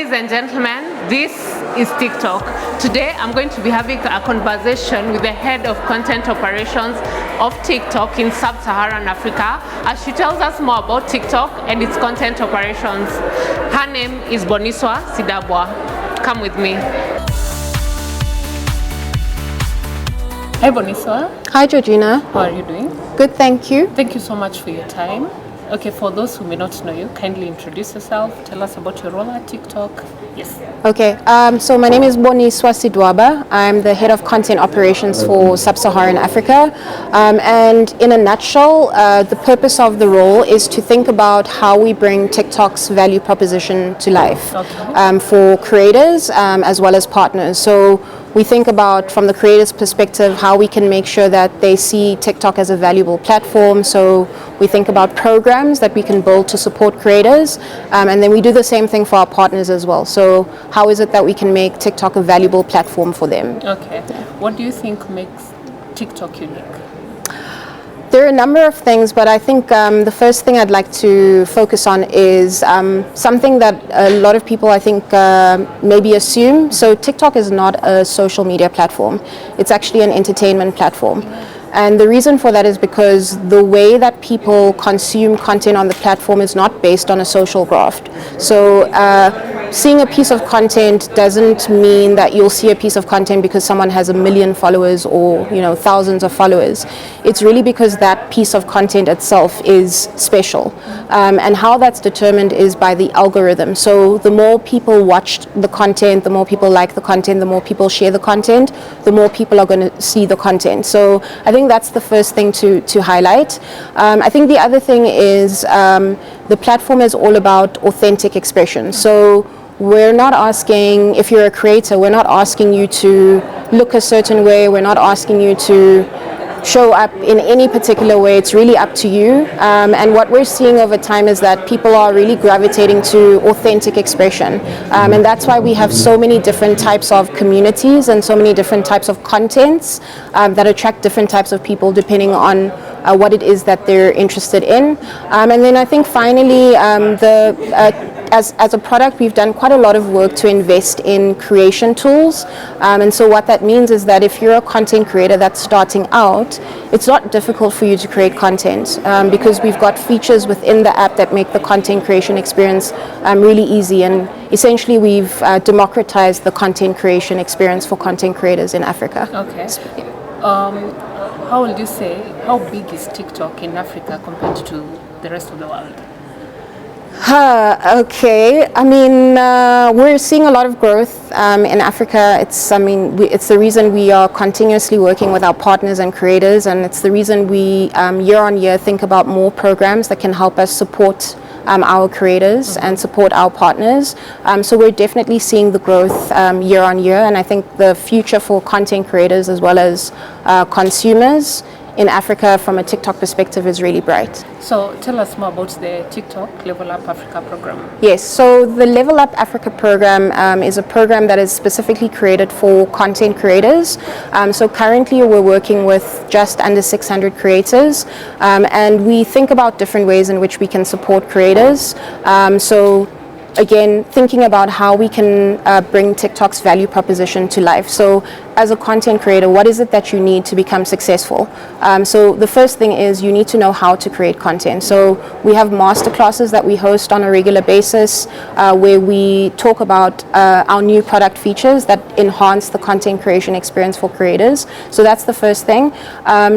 Ladies and gentlemen, this is TikTok. Today I'm going to be having a conversation with the head of content operations of TikTok in Sub-Saharan Africa as she tells us more about TikTok and its content operations. Her name is Bonisa Sidabwa. Come with me. Hi Bonisa. Hi Georgina. How are you doing? Good, thank you. Thank you so much for your time. Okay, for those who may not know you, kindly introduce yourself. Tell us about your role at TikTok. Yes. Okay, so my name is Bonisa Sidabwa. I'm the head of content operations for Sub-Saharan Africa. And in a nutshell, the purpose of the role is to think about how we bring TikTok's value proposition to life for creators as well as partners. So we think about, from the creators' perspective, how we can make sure that they see TikTok as a valuable platform. So we think about programs that we can build to support creators. And then we do the same thing for our partners as well. So how is it that we can make TikTok a valuable platform for them? Okay. What do you think makes TikTok unique? There are a number of things, but I think the first thing I'd like to focus on is something that a lot of people, I think, maybe assume. So TikTok is not a social media platform. It's actually an entertainment platform. And the reason for that is because the way that people consume content on the platform is not based on a social graft. So seeing a piece of content doesn't mean that you'll see a piece of content because someone has 1 million followers or thousands of followers. It's really because that piece of content itself is special. And how that's determined is by the algorithm. So the more people watch the content, the more people like the content, the more people share the content, the more people are going to see the content. So I think that's the first thing to highlight. I think the other thing is the platform is all about authentic expression. So we're not asking, if you're a creator, we're not asking you to look a certain way. We're not asking you to show up in any particular way. It's really up to you. And what we're seeing over time is that people are really gravitating to authentic expression. And that's why we have so many different types of communities and so many different types of contents that attract different types of people depending on what it is that they're interested in. And then I think finally, as a product, we've done quite a lot of work to invest in creation tools. And so what that means is that if you're a content creator that's starting out, it's not difficult for you to create content because we've got features within the app that make the content creation experience really easy. And essentially, we've democratized the content creation experience for content creators in Africa. Okay. How would you say, how big is TikTok in Africa compared to the rest of the world? Okay. I mean, we're seeing a lot of growth in Africa. It's the reason we are continuously working with our partners and creators, and it's the reason we year on year think about more programs that can help us support our creators and support our partners. So we're definitely seeing the growth year on year, and I think the future for content creators as well as consumers in Africa from a TikTok perspective is really bright. So tell us more about the TikTok Level Up Africa program. Yes, so the Level Up Africa program is a program that is specifically created for content creators. So currently we're working with just under 600 creators, and we think about different ways in which we can support creators. So again, thinking about how we can bring TikTok's value proposition to life. So as a content creator, what is it that you need to become successful? So the first thing is you need to know how to create content. So we have masterclasses that we host on a regular basis where we talk about our new product features that enhance the content creation experience for creators. So that's the first thing.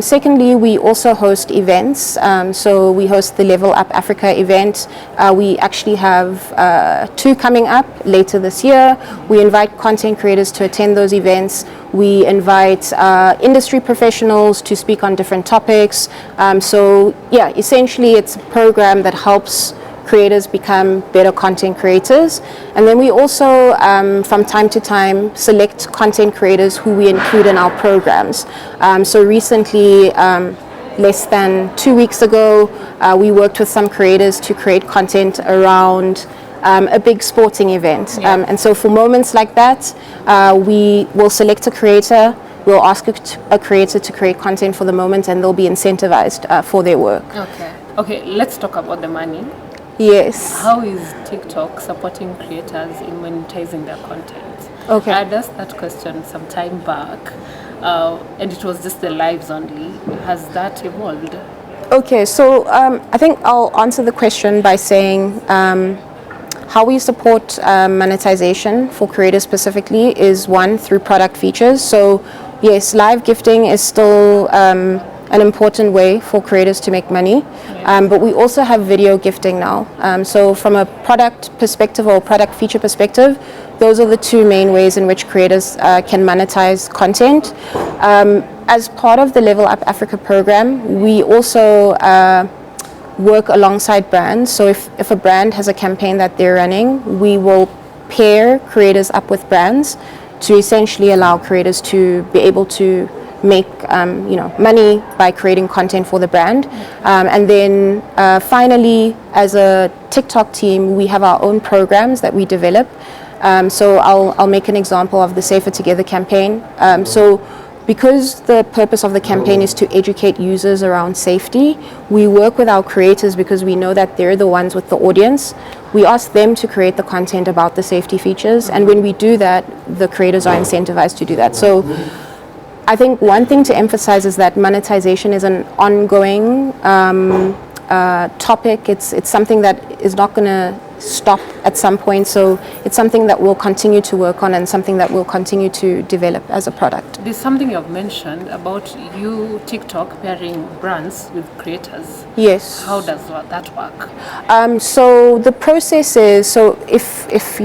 Secondly, we also host events. So we host the Level Up Africa event. We actually have 2 coming up later this year. We invite content creators to attend those events. We invite industry professionals to speak on different topics. So yeah, essentially it's a program that helps creators become better content creators. And then we also, from time to time, select content creators who we include in our programs. So recently, less than 2 weeks ago, we worked with some creators to create content around a big sporting event. And so for moments like that, we will select a creator, we'll ask a creator to create content for the moment, and they'll be incentivized for their work. Okay, let's talk about the money. Yes. How is TikTok supporting creators in monetizing their content? Okay. I had asked that question some time back, and it was just the lives only. Has that evolved? Okay, so I think I'll answer the question by saying how we support monetization for creators specifically is one, through product features. So yes, live gifting is still an important way for creators to make money, but we also have video gifting now. So from a product perspective or product feature perspective, those are the two main ways in which creators can monetize content. As part of the Level Up Africa program, we also work alongside brands. So if a brand has a campaign that they're running, we will pair creators up with brands to essentially allow creators to be able to make money by creating content for the brand. And then finally, as a TikTok team, we have our own programs that we develop. So I'll make an example of the Safer Together campaign. So because the purpose of the campaign is to educate users around safety, we work with our creators because we know that they're the ones with the audience. We ask them to create the content about the safety features, and when we do that, the creators are incentivized to do that. So I think one thing to emphasize is that monetization is an ongoing topic. It's something that is not going to stop at some point, so it's something that we'll continue to work on and something that we'll continue to develop as a product. There's something you've mentioned about you, TikTok, pairing brands with creators. Yes. How does that work? So the process is, so if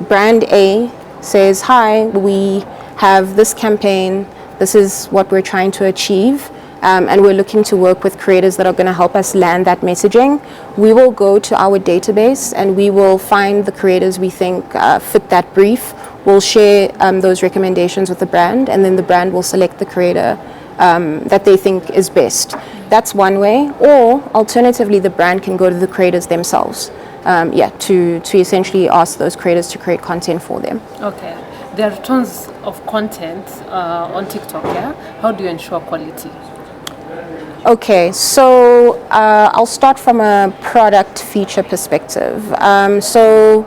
brand A says, hi, we have this campaign, this is what we're trying to achieve, and we're looking to work with creators that are going to help us land that messaging, we will go to our database and we will find the creators we think fit that brief. We'll share those recommendations with the brand, and then the brand will select the creator that they think is best. That's one way. Or alternatively, the brand can go to the creators themselves, to essentially ask those creators to create content for them. Okay. There are tons of content on TikTok, yeah? How do you ensure quality? Okay, so I'll start from a product feature perspective. So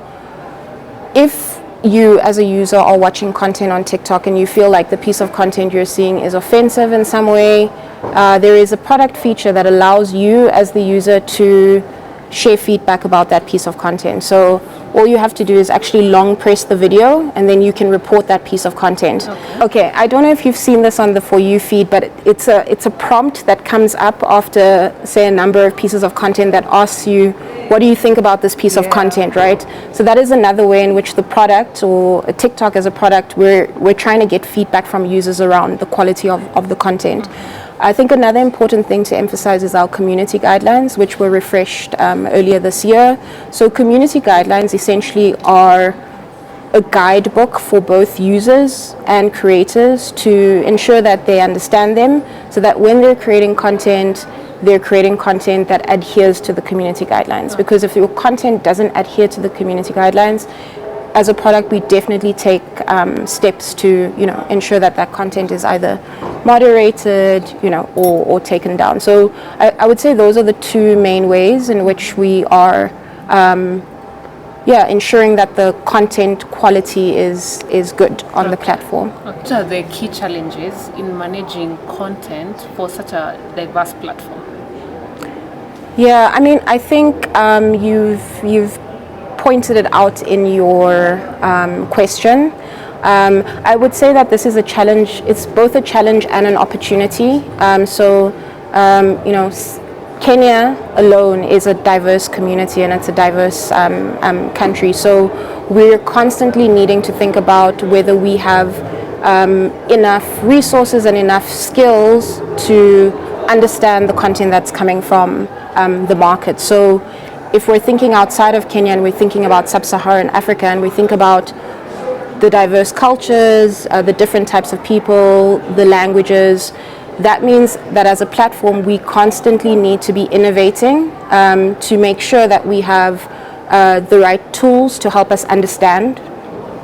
if you as a user are watching content on TikTok and you feel like the piece of content you're seeing is offensive in some way, there is a product feature that allows you as the user to share feedback about that piece of content. So all you have to do is actually long press the video, and then you can report that piece of content. Okay, I don't know if you've seen this on the For You feed, but it's a prompt that comes up after, say, a number of pieces of content that asks you, what do you think about this piece of content, right? So that is another way in which the product, or TikTok as a product, we're trying to get feedback from users around the quality of the content. I think another important thing to emphasize is our community guidelines, which were refreshed earlier this year. So community guidelines essentially are a guidebook for both users and creators to ensure that they understand them, so that when they're creating content that adheres to the community guidelines. Because if your content doesn't adhere to the community guidelines, as a product, we definitely take steps to, ensure that content is either moderated, or taken down. So I would say those are the two main ways in which we are, ensuring that the content quality is good on the platform. What are the key challenges in managing content for such a diverse platform? Yeah, I mean, I think you've pointed it out in your question. I would say that this is a challenge. It's both a challenge and an opportunity. Kenya alone is a diverse community, and it's a diverse country. So we're constantly needing to think about whether we have enough resources and enough skills to understand the content that's coming from the market. So if we're thinking outside of Kenya and we're thinking about sub-Saharan Africa, and we think about the diverse cultures, the different types of people, the languages, that means that as a platform, we constantly need to be innovating to make sure that we have the right tools to help us understand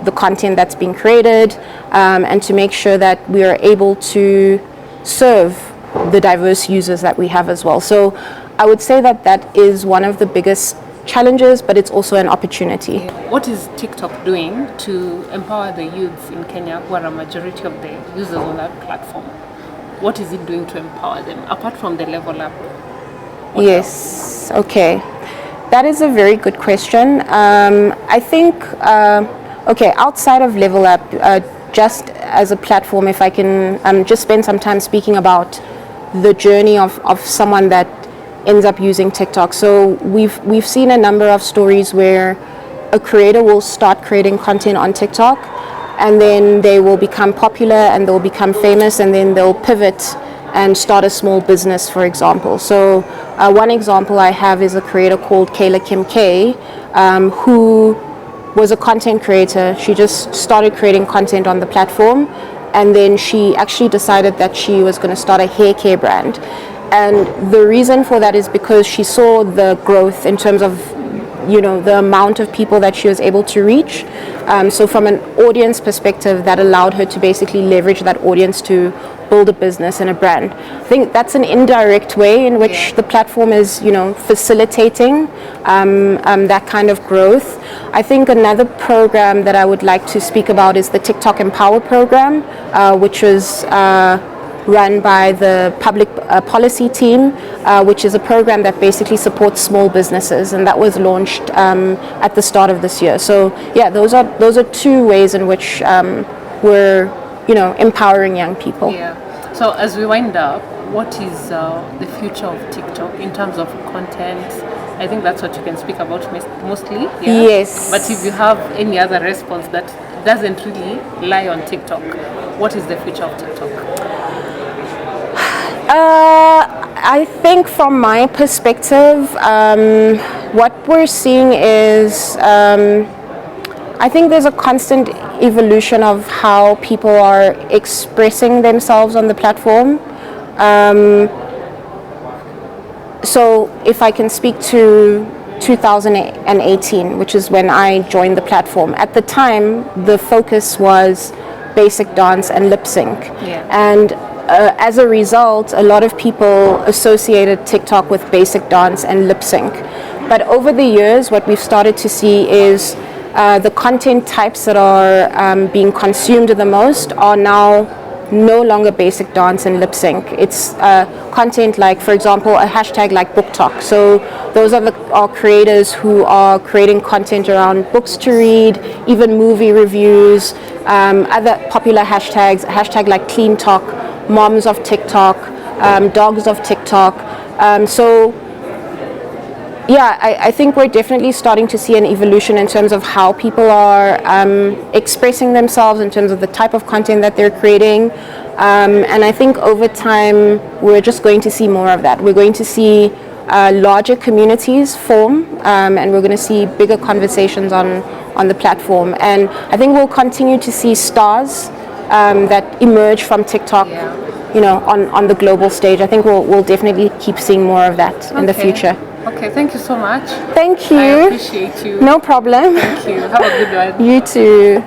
the content that's being created, and to make sure that we are able to serve the diverse users that we have as well. So I would say that is one of the biggest challenges, but it's also an opportunity. What is TikTok doing to empower the youths in Kenya, who are a majority of the users on that platform? What is it doing to empower them, apart from the level up? Yes, okay. That is a very good question. I think, okay, outside of Level Up, just as a platform, if I can just spend some time speaking about the journey of someone that ends up using TikTok. So we've seen a number of stories where a creator will start creating content on TikTok, and then they will become popular and they'll become famous, and then they'll pivot and start a small business, for example. So one example I have is a creator called Kayla Kim K, who was a content creator. She just started creating content on the platform, and then she actually decided that she was going to start a hair care brand. And the reason for that is because she saw the growth in terms of, you know, the amount of people that she was able to reach. So from an audience perspective, that allowed her to basically leverage that audience to build a business and a brand. I think that's an indirect way in which the platform is, you know, facilitating that kind of growth. I think another program that I would like to speak about is the TikTok Empower program, which was run by the public policy team, which is a program that basically supports small businesses, and that was launched at the start of this year. So yeah, those are two ways in which we're, you know, empowering young people. Yeah. So as we wind up, what is the future of TikTok in terms of content? I think that's what you can speak about mostly. Yeah? Yes. But if you have any other response that doesn't really lie on TikTok, what is the future of TikTok? I think from my perspective, what we're seeing is, I think there's a constant evolution of how people are expressing themselves on the platform. So if I can speak to 2018, which is when I joined the platform, at the time the focus was basic dance and lip sync. Yeah. And as a result, a lot of people associated TikTok with basic dance and lip sync. But over the years, what we've started to see is the content types that are being consumed the most are now no longer basic dance and lip sync. It's content like, for example, a hashtag like book talk. So those are our creators who are creating content around books to read, even movie reviews, other popular hashtags, hashtag like clean talk, moms of TikTok, dogs of TikTok. So yeah, I think we're definitely starting to see an evolution in terms of how people are expressing themselves, in terms of the type of content that they're creating. And I think over time, we're just going to see more of that. We're going to see larger communities form, and we're going to see bigger conversations on the platform. And I think we'll continue to see stars that emerge from TikTok, you know, on the global stage. I think we'll definitely keep seeing more of that in the future. Okay, thank you so much. Thank you. I appreciate you. No problem. Thank you. Have a good one. You too.